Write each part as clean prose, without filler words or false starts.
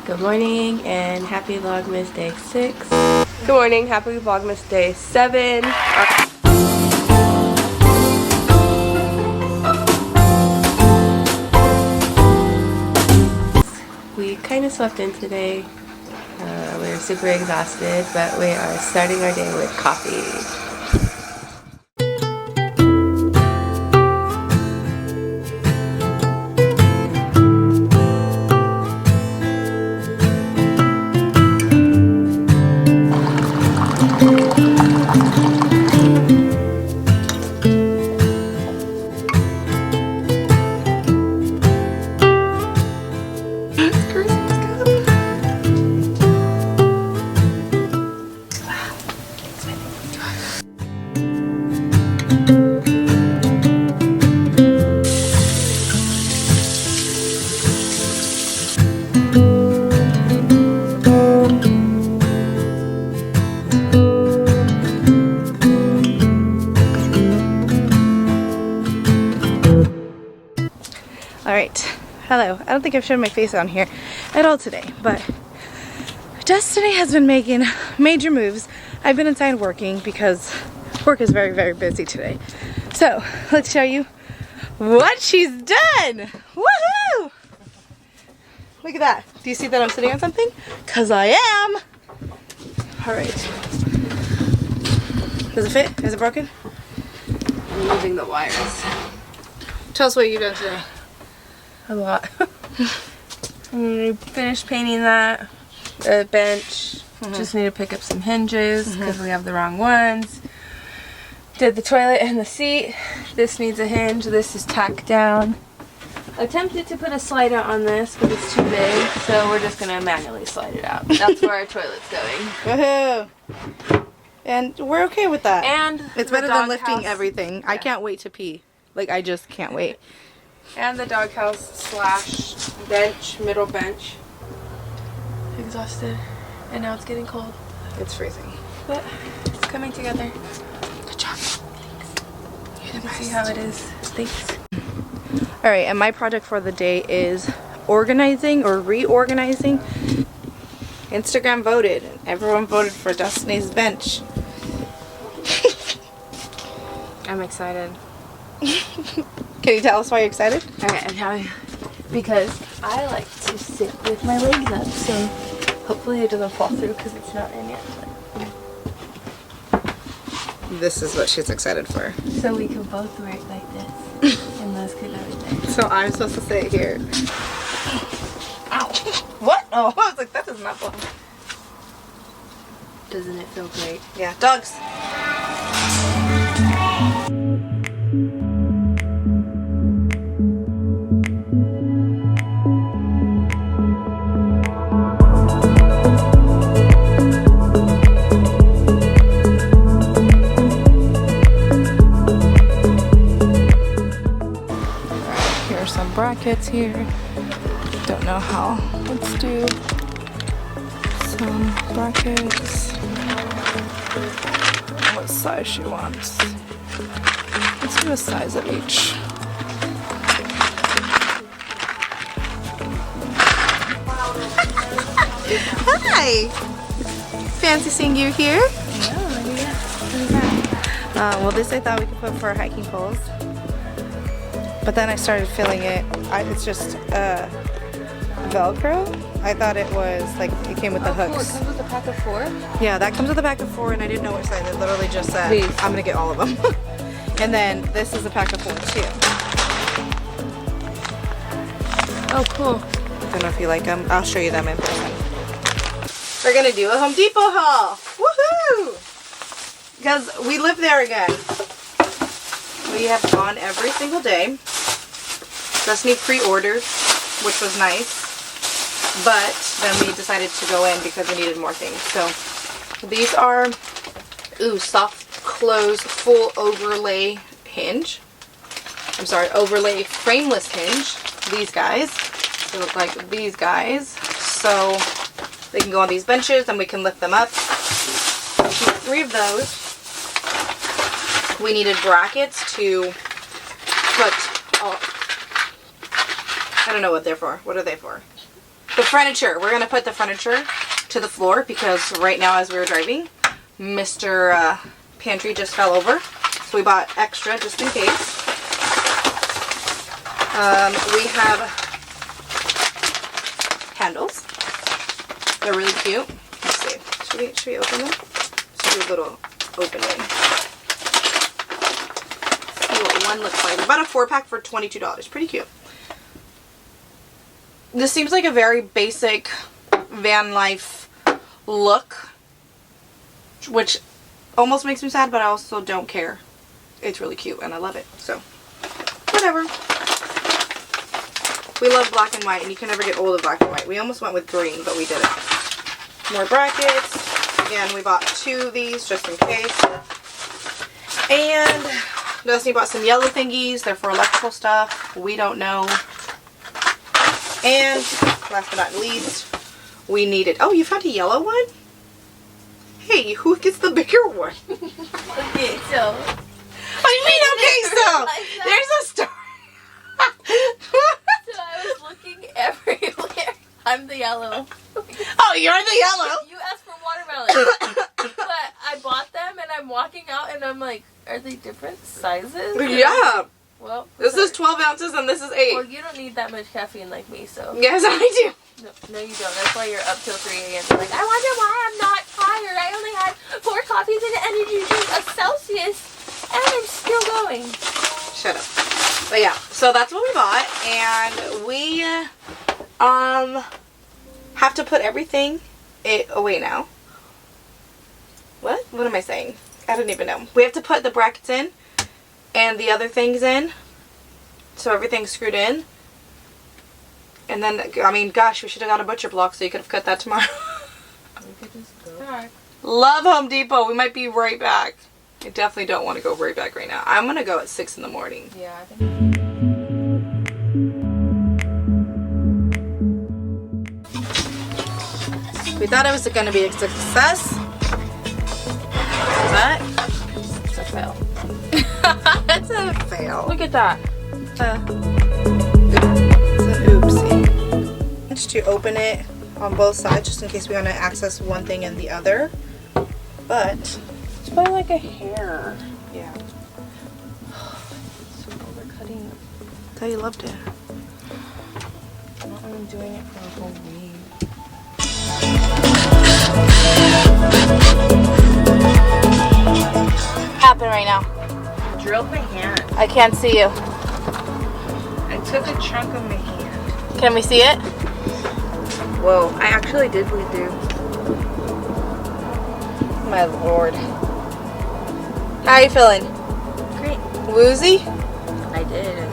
Good morning and happy Vlogmas day 6. Good morning, happy Vlogmas day 7. We kind of slept in today. We're super exhausted, but we are starting our day with coffee. Alright, hello. I don't think I've shown my face on here at all today, but Destiny has been making major moves. I've been inside working because work is very, very busy today. So, let's show you what she's done! Woohoo! Look at that. Do you see that I'm sitting on something? Because I am! Alright. Does it fit? Is it broken? I'm moving the wires. Tell us what you've done today. A lot. We finished painting that. The bench. Just need to pick up some hinges because we have the wrong ones. Did the toilet and the seat. This needs a hinge. This is tacked down. Attempted to put a slide out on this, but it's too big, so we're just going to manually slide it out. That's where our toilet's going. Woohoo! And we're okay with that. And it's better than lifting everything. Yeah. I can't wait to pee. Like, I just can't wait. And the doghouse / bench, middle bench. Exhausted. And now it's getting cold. It's freezing. But it's coming together. Good job. Thanks. You're the best. See how it is. Thanks. Alright, and my project for the day is organizing or reorganizing. Instagram voted. And everyone voted for Destiny's bench. I'm excited. Can you tell us why you're excited? Okay, because I like to sit with my legs up, so hopefully it doesn't fall through because it's not in yet. This is what she's excited for. So we can both wear it like this, and those can go right there. So I'm supposed to sit here. Ow! What? Oh, I was like, that does not blow. Doesn't it feel great? Yeah. Dogs! Brackets here. Don't know how. Let's do some brackets. What size she wants. Let's do a size of each. Hi! Fancy seeing you here? Well, this I thought we could put for our hiking poles. But then I started feeling it. It's just Velcro. I thought it was like it came with the hooks. Cool. It comes with a pack of 4? Yeah, that comes with a pack of 4, and I didn't know what size. It literally just said, I'm gonna get all of them. And then this is a pack of 4 too. Oh, cool. I don't know if you like them. I'll show you them in person. We're gonna do a Home Depot haul. Woohoo! Because we live there again. We have gone every single day. Destiny pre-ordered, which was nice. But then we decided to go in because we needed more things. So these are, soft close full overlay hinge. I'm sorry, overlay frameless hinge. These guys. They look like these guys. So they can go on these benches and we can lift them up. 3 of those. We needed brackets to put, I don't know what they're for. What are they for? The furniture. We're going to put the furniture to the floor because right now as we were driving, Mr. Pantry just fell over. So we bought extra just in case. We have candles. They're really cute. Let's see. Should we open them? Let's do a little opening. See what one looks like. We bought a 4-pack for $22. Pretty cute. This seems like a very basic van life look, which almost makes me sad, but I also don't care. It's really cute and I love it. So, whatever. We love black and white, and you can never get old of black and white. We almost went with green, but we didn't. More brackets. Again, we bought 2 of these just in case. And Destiny bought some yellow thingies. They're for electrical stuff. We don't know. And last but not least, we needed... Oh, you found a yellow one? Hey, who gets the bigger one? Okay, so... What do you mean, okay, so? There's a story. So I was looking everywhere. I'm the yellow. Oh, you're the yellow? You asked for watermelon. But I bought them and I'm walking out and I'm like, are they different sizes? Yeah. Well, this is 12 ounces and this is 8. Well, you don't need that much caffeine like me, so. Yes, I do. No, you don't. That's why you're up till 3 a.m. You're like, I wonder why I'm not tired. I only had 4 coffees and an energy drink, a Celsius, and I'm still going. Shut up. But yeah, so that's what we bought, and we have to put everything away now. What? What am I saying? I don't even know. We have to put the brackets in and the other things in, so everything's screwed in. And then, I mean, gosh, we should have got a butcher block so you could have cut that tomorrow. We could just go back. Love Home Depot. We might be right back. I definitely don't want to go right back right now. I'm going to go at 6 in the morning. Yeah, I think. We thought it was going to be a success, but It's a fail. it's a fail. Look at that. It's an oopsie. Just to open it on both sides just in case we want to access one thing and the other. But It's probably like a hair. yeah, So overcutting. I thought you loved it. I'm not even doing it for a whole week. Happen right now. I drilled my hand. I can't see you. I took a chunk of my hand. Can we see it? Whoa, I actually did bleed through. My lord. How are you feeling? Great. Woozy? I did.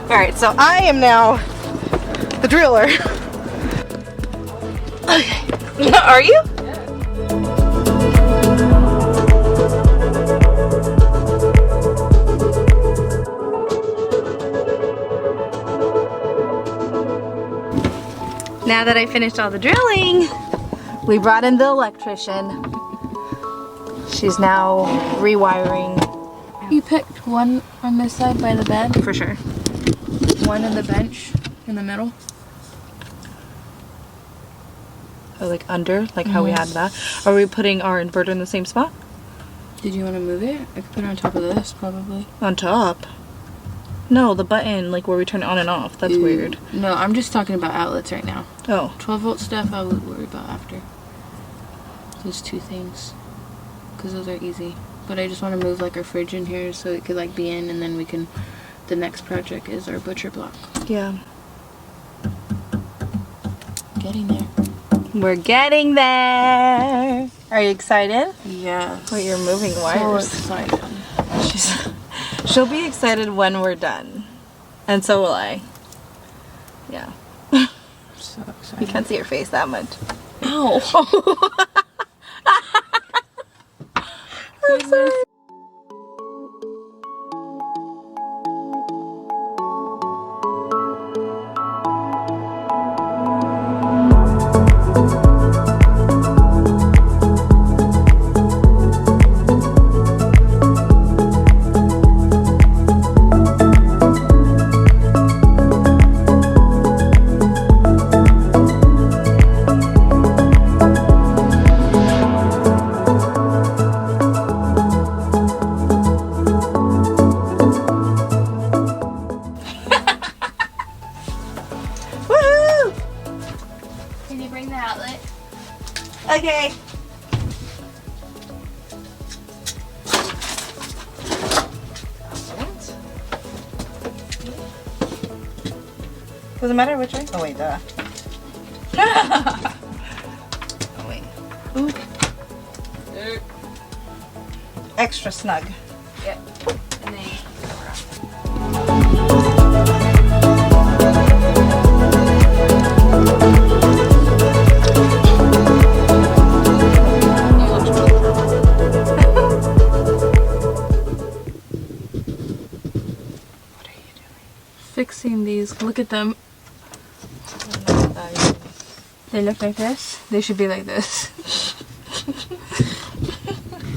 Alright, so I am now the driller. Okay. Are you? Now that I finished all the drilling, we brought in the electrician. She's now rewiring. You picked one on this side by the bed, For sure. one on the bench in the middle. Oh, like under, like how we had that. Are we putting our inverter in the same spot? Did you want to move it? I could put it on top of this, probably. On top? No, the button, like where we turn it on and off. That's weird. No, I'm just talking about outlets right now. Oh. 12-volt stuff I would worry about after. Those 2 things. Because those are easy. But I just want to move like our fridge in here so it could like be in, and then we can... The next project is our butcher block. Yeah. Getting there. We're getting there. Are you excited? Yeah. Well, you're moving So wires. excited. She'll be excited when we're done. And so will I. Yeah. So excited. You can't see her face that much. Ow. I'm sorry. outlet. Okay. Doesn't matter which way. Oh wait, duh. Oh wait. Ooh. Extra snug. Yep. And then fixing these. Look at them. They look like this. They should be like this.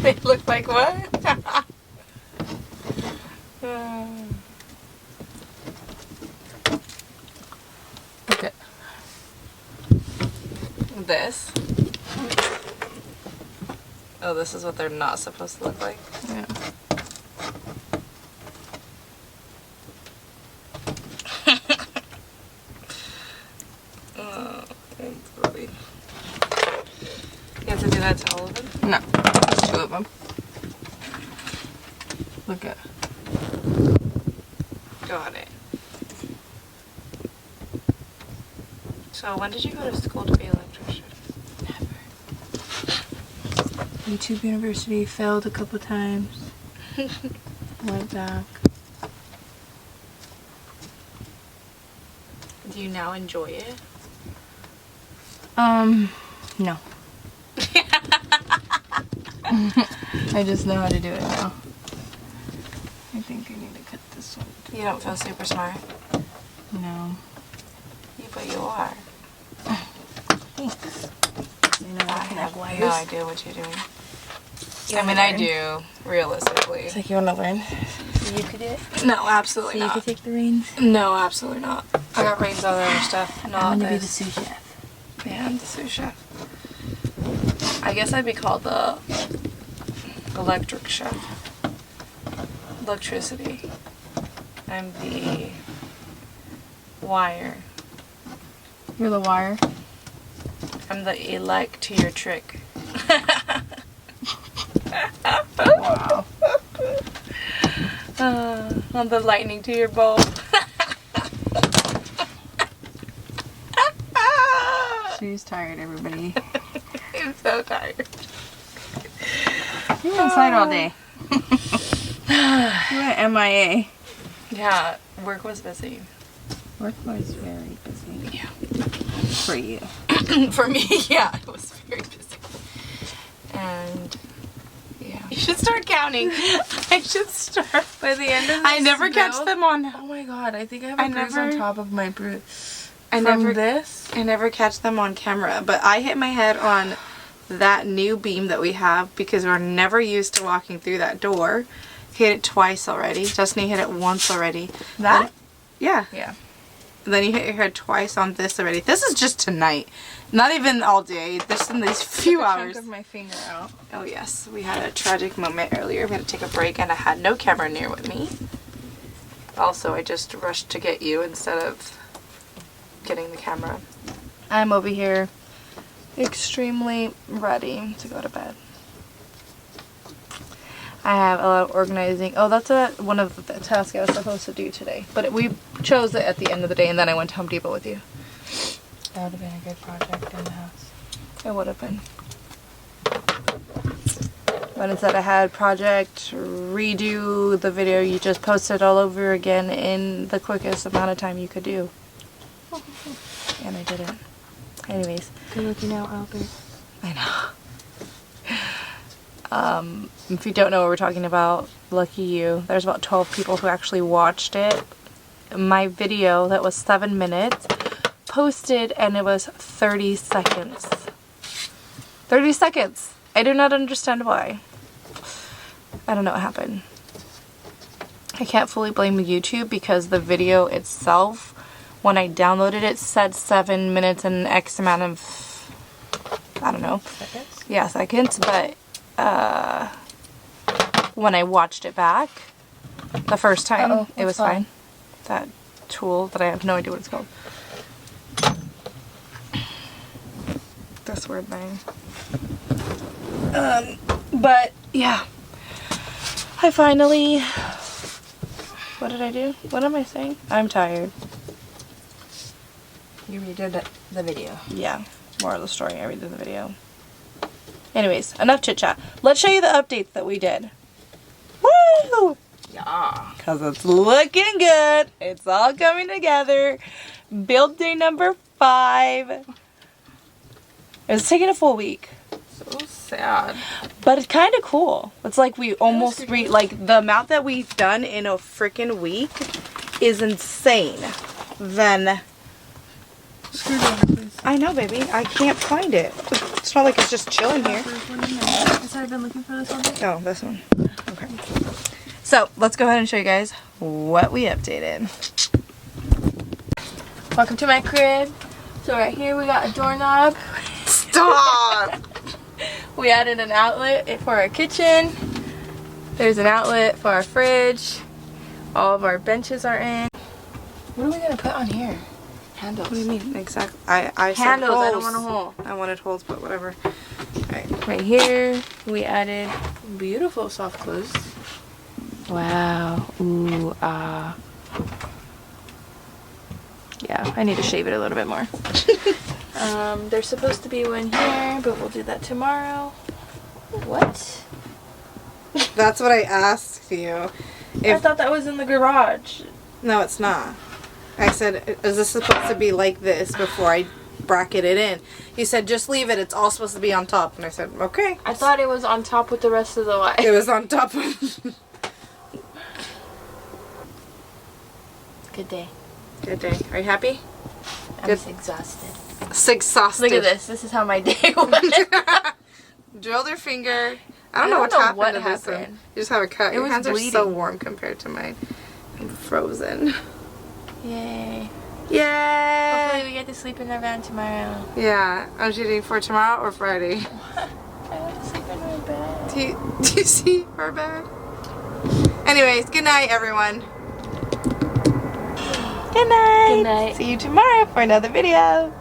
They look like what? Okay. This. Oh, this is what they're not supposed to look like. Yeah. Oh, it's funny. You have to do that to all of them? No, there's 2 of them. Look at. Got it. So when did you go to school to be an electrician? Never. YouTube University failed a couple times. Went back. Do you now enjoy it? No. I just know how to do it now. I think I need to cut this one. You don't feel super smart. No. But you are. Thanks. You know, I I can have have wires. no idea what you're doing. I mean, I do, realistically. It's like you want to learn. So you could do it? No, absolutely So you not. could take the reins? No, absolutely not. I got reins on other stuff, I not want to be the this. sous chef. Yeah, I'm the sous chef. I guess I'd be called the electric chef. Electricity. I'm the wire. You're the wire? I'm the elect to your trick. Wow. I'm the lightning to your bulb. She's tired, everybody. I'm so tired. You were inside all day. You went MIA. Yeah, work was busy. Work was very busy. Yeah. For you. For me, yeah, it was very busy. And yeah. You should start counting. I should start. By the end of this I never catch build- them on. Oh my god, I think I have a bruise on top of my bruise. I From this? I never catch them on camera, but I hit my head on that new beam that we have because we're never used to walking through that door. Hit it twice already. Destiny hit it once already. That? Yeah. Yeah. Then you hit your head twice on this already. This is just tonight. Not even all day. Just in these few Took a hours. chunk of my finger out. Oh yes. We had a tragic moment earlier. We had to take a break and I had no camera near with me. Also, I just rushed to get you instead of getting the camera. I'm over here extremely ready to go to bed. I have a lot of organizing. Oh, that's one of the tasks I was supposed to do today. But we chose it at the end of the day and then I went to Home Depot with you. That would have been a good project in the house. It would have been. But instead I had project redo the video you just posted all over again in the quickest amount of time you could do. And I didn't. Anyways. Good looking out, Albert. I know. If you don't know what we're talking about, lucky you. There's about 12 people who actually watched it. My video that was 7 minutes posted and it was 30 seconds. 30 seconds! I do not understand why. I don't know what happened. I can't fully blame YouTube because the video itself, when I downloaded it, said 7 minutes and X amount of, I don't know. Seconds? Yeah, seconds, but when I watched it back the first time, it was fine. That tool that I have no idea what it's called. this word thing. But yeah, I finally, what did I do? What am I saying? I'm tired. You redid the video. Yeah, more of the story. I redid the video. Anyways, enough chit chat. Let's show you the updates that we did. Woo! Yeah. Because it's looking good. It's all coming together. Build day number 5. It's taking a full week. So sad. But it's kind of cool. It's like we almost like the amount that we've done in a freaking week is insane. Then Screwdriver, please. I know, baby. I can't find it. It's not like it's just chilling here. I've been looking for this one. Oh, this one. Okay. So let's go ahead and show you guys what we updated. Welcome to my crib. So right here we got a doorknob. Stop! We added an outlet for our kitchen. There's an outlet for our fridge. All of our benches are in. What are we gonna put on here? Handles. What do you mean? Exactly. I said handles. holes. I don't want a hole. I wanted holes, but whatever. Alright. Right here we added beautiful soft clothes. Wow. Ooh, ah. Yeah, I need to shave it a little bit more. There's supposed to be one here, but we'll do that tomorrow. What? That's what I asked you. I thought that was in the garage. No, it's not. I said, is this supposed to be like this before I bracket it in? You said, just leave it. It's all supposed to be on top. And I said, okay. I thought it was on top with the rest of the wire. It was on top of... Good day. Good day. Are you happy? I'm exhausted. Exhausted. Look at this. This is how my day went. Drilled her finger. I don't know what happened to this one. You just have a cut. Your hands bleeding. Are so warm compared to mine. I'm frozen. Yay. Yay! Hopefully we get to sleep in our van tomorrow. Yeah. I'm shooting for tomorrow or Friday. What? I want to sleep in my bed. Do you see our bed? Anyways, good night, everyone. Good night. Good night. See you tomorrow for another video.